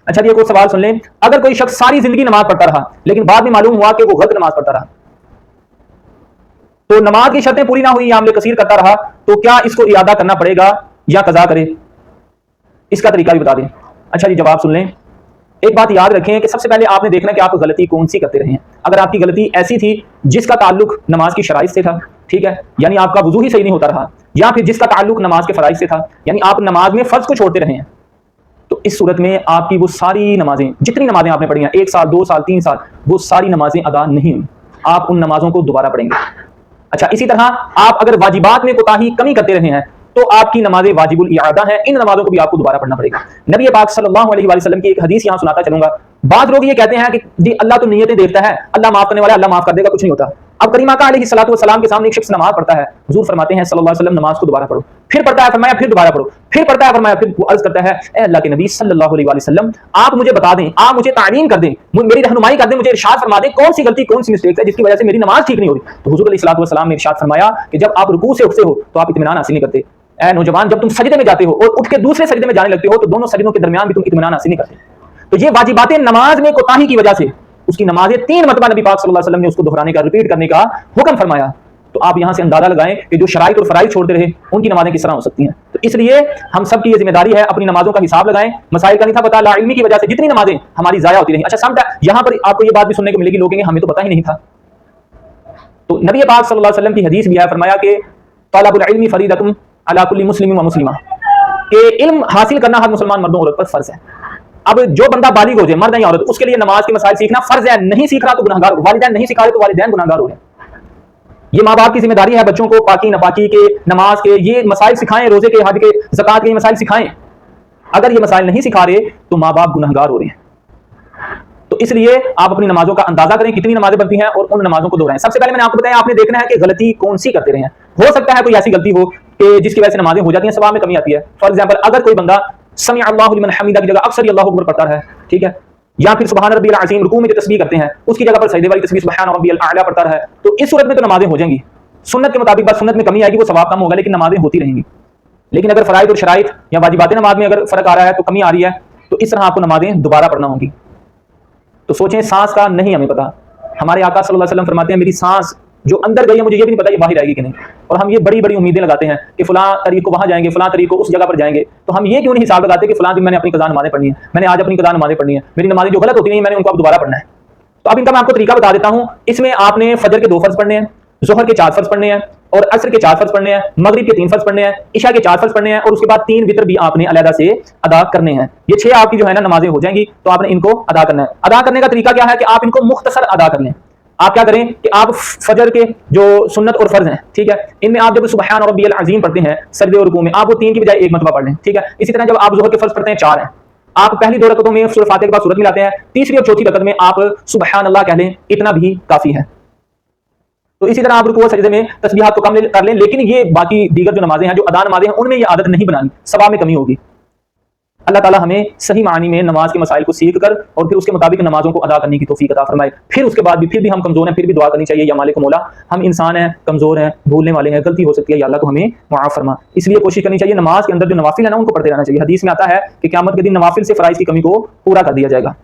अच्छा जी, एक और सवाल सुन लें। अगर कोई शख्स सारी जिंदगी नमाज पढ़ता रहा लेकिन बाद में मालूम हुआ कि वो गलत नमाज पढ़ता रहा, तो नमाज की शर्तें पूरी ना हुई या अमल कसीर करता रहा, तो क्या इसको इरादा करना पड़ेगा या कज़ा करे? इसका तरीका भी बता दें। अच्छा जी, जवाब सुन लें। एक बात याद रखें कि सबसे पहले आपने देखना कि आप गलती कौन सी करते रहे हैं। अगर आपकी गलती ऐसी थी जिसका ताल्लुक नमाज की शराइत से था, ठीक है, यानी आपका वजू ही सही नहीं होता रहा, या फिर जिसका ताल्लुक नमाज के फराइज से था, यानी आप नमाज में फर्ज को छोड़ते रहे हैं, तो इस सूरत में आपकी वो सारी नमाजें, जितनी नमाजें आपने पढ़ी हैं 1 साल 2 साल 3 साल, वो सारी नमाजें अदा नहीं हुई। आप उन नमाजों को दोबारा पढ़ेंगे। अच्छा, इसी तरह आप अगर वाजिबात में कोताही कमी करते रहे हैं तो आपकी नमाजें वाजिबुल इआदा हैं, इन नमाजों को भी आपको दोबारा पढ़ना पड़ेगा। नबी पाक सल्लल्लाहु अलैहि वसल्लम की एक हदीस यहां सुनाता चलूंगा। बाद लोग ये कहते हैं कि जी अल्लाह तो नियतें देखता है, अल्लाह माफ करने वाला, अल्लाह माफ कर देगा, कुछ नहीं होता। अब करीमा का अलैहिस्सलातु वस्सलाम के सामने एक शख्स नमाज पढ़ता है, हुजूर फरमाते हैं सल्लल्लाहु अलैहि वसल्लम नमाज को दोबारा पढ़ो, फिर पढ़ता है, फरमाया फिर दोबारा पढ़ो, फिर पढ़ता है, फरमाया फिर अर्ज करता है, ए अल्लाह के नबी सल्लल्लाहु अलैहि वसल्लम, आप मुझे बता दें, आप मुझे तालीम कर दें, मेरी रहनुमाई कर दें, मुझे इरशाद फरमा दें कौन सी गलती कौन सी मिस्टेक है जिसकी वजह से मेरी नमाज ठीक नहीं हो रही। तो हुजूर अलैहिस्सलातु वस्सलाम ने इरशाद फरमाया कि जब आप रुकू से उठते हो तो आप इत्मीनान हासिल नहीं करते। ऐ नौजवान, जब तुम सजदे में जाते हो और उठ के दूसरे सजदे में जाने लगते हो तो दोनों सजदों के दरमियान भी तुम इत्मीनान हासिल नहीं करते। तो ये वाजिबातें नमाज में कोताही की वजह से उसकी नमाजें 3 मरतबा नबी पाक सल्लल्लाहु अलैहि वसल्लम ने उसको दोहराने का, रिपीट करने का हुक्म फरमाया। तो आप यहां से अंदाजा लगाएं कि जो शराइत और फराइज छोड़ते रहे उनकी नमाजें किस तरह हो सकती हैं। तो इसलिए हम सब की ये जिम्मेदारी है, अपनी नमाजों का हिसाब लगाएं। मसाइल का नहीं था पता, लाइल्मी की वजह से जितनी नमाजें हमारी जाया होती रही। अच्छा, समटा यहां पर आपको ये बात भी सुनने को मिलेगी, लोग कहेंगे हमें तो पता ही नहीं था। तो नबी पाक सल्लल्लाहु अलैहि वसल्लम की हदीस भी है, फरमाया कि तलबुल इल्मी फरीदतुन अला कुल्ली मुस्लिम व मुस्लिमा, कि इल्म हासिल करना हर मुसलमान मर्दों औरत पर फर्ज है। अब जो बंदा बालिग हो जाए, मर्द या औरत, उसके लिए नमाज के मसाइल सीखना फर्ज है। नहीं सीख रहा तो गुनाहगार, वालिदैन नहीं सिखा रहे तो वालिदैन गुनाहगार हो रहे हैं। ये माँ बाप की जिम्मेदारी है बच्चों को पाकी नपाकी के, नमाज के ये मसाइल सिखाएं, रोजे के, हज के, ज़कात के मसाइल सिखाएं। अगर ये मसाइल नहीं सिखा रहे तो माँ बाप गुनाहगार हो रहे हैं। तो इसलिए आप अपनी नमाजों का अंदाजा करें कितनी नमाजें बनती हैं और उन नमाजों को दोहराएं। सबसे पहले मैंने आपको बताया, आपने देखना है कि गलती कौन सी करते रहे हैं। हो सकता है कोई ऐसी गलती हो कि जिसकी वजह से नमाजें हो जाती हैं, सवाब में कमी आती है। फॉर एग्जांपल, अगर कोई बंदा समी अल्लाहु लिमन हमीदा की जगह अक्सर ही अल्लाहु अकबर पढ़ता है, ठीक है, या फिर सुबहान रब्बियल अज़ीम रुकू में जो तस्बीह करते हैं उसकी जगह पर सजदे वाली तस्बीह सुबहान रब्बियल आला पढ़ता है, तो इस सूरत में तो नमाजें हो जाएंगी। सुन्नत के मुताबिक बस सुन्नत में कमी आएगी, वो सवाब कम होगा, लेकिन नमाजें होती रहेंगी। लेकिन अगर फराइद और शराइत या वाजिबात नमाज में अगर फर्क आ रहा है, तो कमी आ रही है, तो इस तरह आपको नमाजें दोबारा पढ़ना होंगी। तो सोचें, सांस का नहीं हमें पता। हमारे आका सल्लल्लाहु अलैहि वसल्लम फरमाते हैं मेरी सांस जो अंदर गई है मुझे ये भी नहीं पता ये बाहर आएगी कि नहीं। और हम ये बड़ी बड़ी उम्मीदें लगाते हैं कि फलां तरीक को वहां जाएंगे, फलां तरीक को उस जगह पर जाएंगे। तो हम ये क्यों नहीं हिसाब लगाते कि फलां दिन मैंने अपनी कज़ा नमाज़ें पढ़नी है, मैंने आज अपनी कज़ा नमाज़ें पढ़नी है, मेरी नमाज़ें जो गलत होती हैं मैंने उनको अब दोबारा पढ़ना है। तो अब इनका मैं आपको तरीका बता देता हूँ। इसमें आपने फजर के 2 फर्ज पढ़ने हैं, ज़ोहर के 4 फर्ज पढ़ने हैं, और असर के 4 फर्ज पढ़ने हैं, मगरिब के 3 फर्ज पढ़ने हैं, इशा के 4 फर्ज पढ़ने हैं, और उसके बाद 3 वितर भी आपने अलहदा से अदा करने हैं। ये 6 आपकी जो है ना नमाजें हो जाएंगी। तो आपने इनको अदा करना है। अदा करने का तरीका क्या है कि आप इनको मुख्तसर अदा कर लें। आप क्या करें कि आप फजर के जो सुन्नत और फर्ज हैं, ठीक है, इनमें आप जब सुबहान रब्बियल अज़ीम पढ़ते हैं सजदे और रुकू में, आप वो 3 की बजाय 1 मरतबा पढ़ लें, ठीक है। इसी तरह जब आप ज़ोहर के फर्ज पढ़ते हैं 4 हैं, आप पहली 2 रकतों में सूरह फातिहा के बाद सूरत मिलाते हैं, तीसरी और चौथी रकत में आप सुबहान अल्लाह कह लें, इतना भी काफी है। तो इसी तरह आप रुकू और सजदे में तस्बीहात को कम कर लें। लेकिन ये बाकी दीगर जो नमाजें हैं, जो अदा नमाजें हैं, उनमें ये आदत नहीं बनानी, सवाब में कमी होगी। अल्लाह ताला हमें सही मानी में नमाज के मसाइल को सीख कर और फिर उसके मुताबिक नमाजों को अदा करने की तौफीक अता फरमाए। फिर उसके बाद भी फिर भी हम कमजोर हैं, फिर भी दुआ करनी चाहिए, या मालिक मौला हम इंसान हैं, कमजोर हैं, भूलने वाले हैं, गलती हो सकती है, या अल्लाह तो हमें माफ फरमा। इसलिए कोशिश करनी चाहिए नमाज के अंदर जो नवाफिल है ना उनको पढ़ते रहना चाहिए। हदीस में आता है कि क़यामत के दिन नवाफिल से फराइज की कमी को पूरा कर दिया जाएगा।